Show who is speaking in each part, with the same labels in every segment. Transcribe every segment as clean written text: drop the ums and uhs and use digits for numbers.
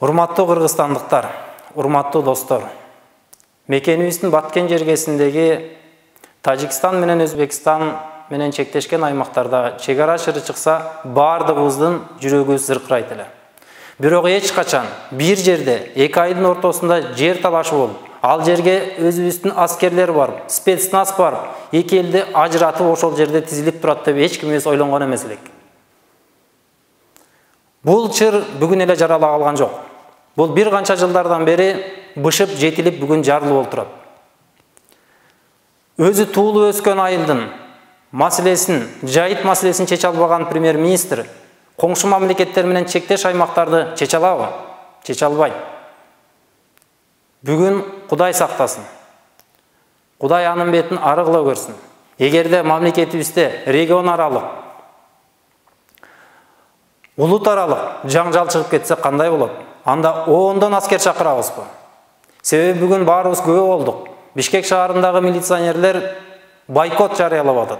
Speaker 1: Урматтуу кыргызстандыктар, урматтуу достор. Мекенибиздин баткен жергесиндеги Тажикстан менен Өзбекстан менен чектешкен аймактарда чегара шыры чыкса, бардыгыбыздын жүрөгүбүз зыркырайт эле. Бирок эч качан бир жерде эки айдын ортосунда жер талашы болуп, ал жерге өзүбүздүн аскерлер барып, спецназ барып, эки элди ажыратып ошол жерде тизилип турат деп эч ким ойлонгон эмес элек. Бул чыр бүгүн эле жарала калган жок. Бул бир канча жылдардан бери бышып жетилип бүгүн жарылып олтурат. Өзү туулуп өскөн айылдын маселесин, жайыт маселесин чече албаган премьер-министр коңшу мамлекеттер менен чектеш аймактарды чече алабы? Чече албайт. Бүгүн Кудай сактасын. Кудай анын бетин ары кыла көрсүн. Эгерде мамлекетибизде регион аралык, улут аралык жаңжал чыгып кетсе кандай болот? Анда ондон аскер чакырабызбы? Себеби бүгүн баарыбыз күбө болдук. Бишкек шаарындагы милиционерлер бойкот жарыялап атат.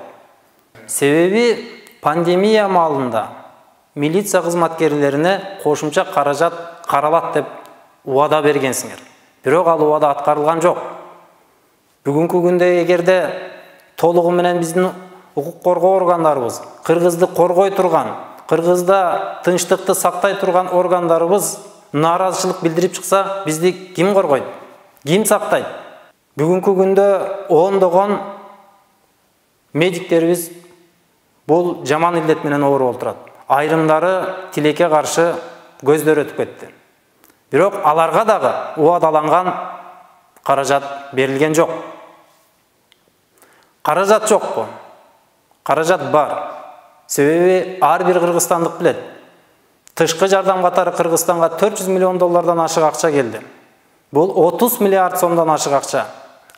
Speaker 1: Себеби пандемия маалында милиция кызматкерлерине кошумча каражат каралат деп убада бергенсиңер. Бирок ал убада аткарылган жок. Бүгүнкү күндө эгерде толугу менен биздин укук коргоо органдарыбыз, кыргызды коргой турган, кыргызда тынчтыкты сактай турган органдарыбыз нааразычылык билдирип чыкса, бизди ким коргойт? Ким сактайт? Бүгүнкү күндө ондогон медиктерибиз бул жаман илдет менен ооруп отурат. Айрымдары тилекке каршы көздөр өтүп кетти. Бирок аларга дагы убадаланган каражат берилген жок. Каражат жокпу? Каражат бар. Себеби ар бир кыргызстандык билет. Тышкы жардам катары Кыргызстанга 400 миллион доллардан ашык акча келди. Бул 30 миллиард сомдон ашык акча.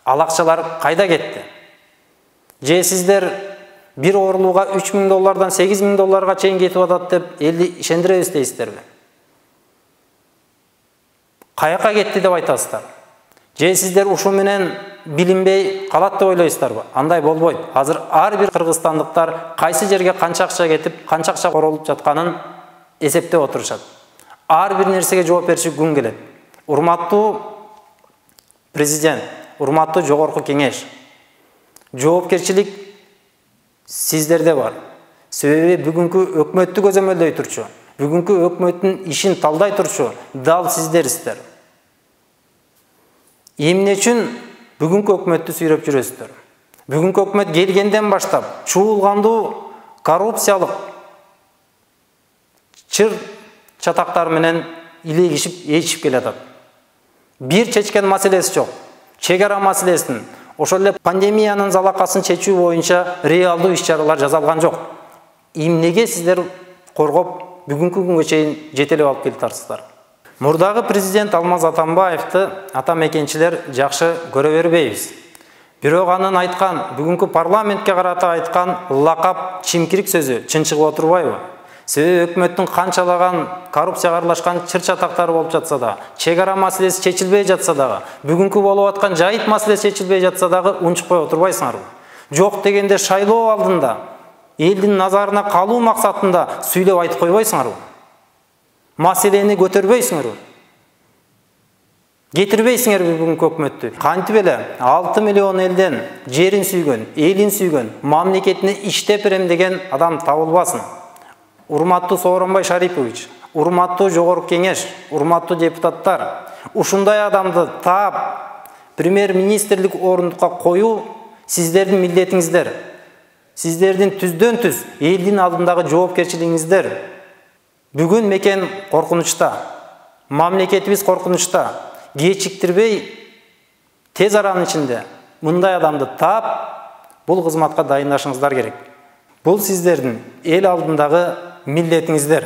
Speaker 1: Ал акчалар кайда кетти? Же сиздер бир оорулууга 3000 доллардан 8000 долларга чейин кетип атат деп элди ишендиребиз дейсиздерби? Каяка кетти деп айтасыздар? Же сиздер ушу менен билинбей калат деп ойлойсуздарбы? Андай болбойт. Азыр ар бир кыргызстандыктар кайсы жерге канча акча кетип, канча акча королуп жатканын эсептеп отурушат. Ар бир нерсеге жооп бериши күн келет. Урматтуу президент, урматтуу жогорку кеңеш, жоопкерчилик сиздерде бар. Себеби бүгүнкү өкмөттү көзөмөлдөй турчу, бүгүнкү өкмөттүн ишин талдай турчу дал сиздерсиздер. Эмне үчүн бүгүнкү өкмөттү сүйрөп жүрөсүздөр? Бүгүнкү өкмөт келгенден баштап чуулгандуу коррупциялык чыр чатактар менен илегишип, ээрчип келатат. Бир чечкен маселеси жок. Чегара маселесин, ошол эле пандемиянын залакасын чечүү боюнча реалдуу иш-чаралар жасалган жок. Эмнеге сиздер коргоп бүгүнкү күнгө чейин жетелеп алып келатарсыздар? Мурдагы президент Алмаз Атамбаевди ата мекенчилер жакшы көрө бербейбиз. Бирок анын айткан, бүгүнкү парламентке карата айткан лакап чимкирик сөзү чын чыгып отурбайбы? Себеби өкмөттүн канчалаган коррупцияга аралашкан чыр-чатактары болуп жатса да, чегара маселеси чечилбей жатса дагы, бүгүнкү болуп аткан жайыт маселеси чечилбей жатса дагы унчукпай отурбайсыңарбы? Жок дегенде шайлоо алдында элдин назарына калуу максатында сүйлөп айтып койбойсуңарбы? Маселени көтөрбөйсүңөрбү? Кетирбейсиңерби бүгүнкү өкмөттү? Кантип эле 6 миллион элден жерин сүйгөн, элин сүйгөн, мамлекетине иштеп берем деген адам табылбасын. Урматтуу Сооронбай Шарипович, урматтуу жогорку кеңеш, урматтуу депутаттар, ушундай адамды таап премьер-министрлик орундукка коюу сиздердин милдетиңиздер. Сиздердин түздөн түз элдин алдындагы жоопкерчилигиңиздер. Бүгүн мекен коркунучта, мамлекетибиз коркунучта. Кечиктирбей тез аранын ичинде мындай адамды таап бул кызматка дайындашыңыздар керек. Бул сиздердин эл алдындагы милдетиңиздер.